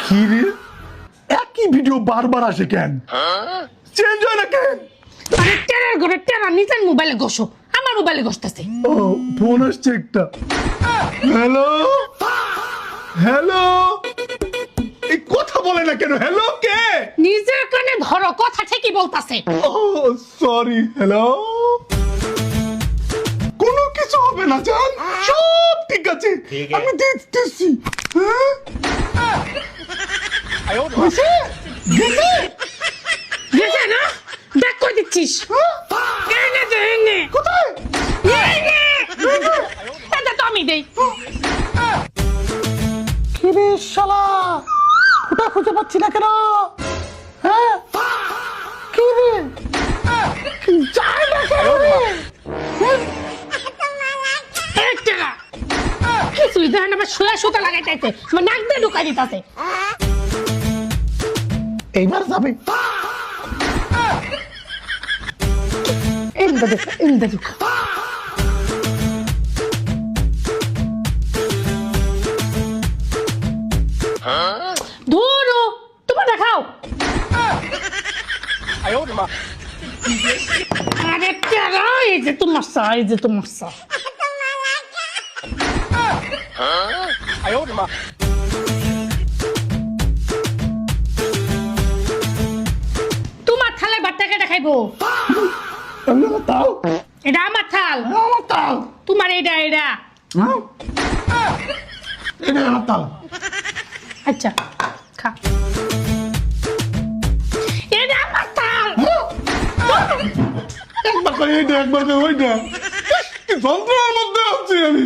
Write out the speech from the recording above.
কি রে একই ভিডিও বারবার আসে কেন চেঞ্জ হয় না কেন আরে টেরার ঘরে টেরা নিজের মোবাইলে ঘষো আমার মোবাইলে ঘষতেছে ও ফোন আসছে একটা হ্যালো হ্যালো এই কথা বলে না কেন হ্যালো কে নিজের কানে ধরো কথা ঠিকই বলতাছে ও সরি হ্যালো কোনো কিছু হবে না জান সব ঠিক আছে আমি দেখতেছি হ্যাঁ গেছে গেছে গেছে না দেখ কই দিচ্ছিস এনে দে এনে কোথায় এনে এটা তো আমি দেই কিরে শালা কোটা খুঁজে পাচ্ছি না কেন হ্যাঁ কি রে যায় না কেন রে এই টেরা কিছুই দেয় না শুয়া সুতা লাগাইতেছে আমার নাক দিয়ে ঢুকাই দিতেছে এইবার যাবে এমদা দেখ এমদা দেখ ধরো তোমার দেখাও আরে টেরা এই যে তোমার সা এই যে তোমার সা তোমার থালে বাট্টা কেটে খাইবো তাও এটা আমার থাল আমার তাল তোমার এটা এটা হ্যাঁ এটা আমার তাল আচ্ছা খা এটা আমার থাল একবার করে এইটা একবার করে ওইটা কি যন্ত্রণার মধ্যে আছি আমি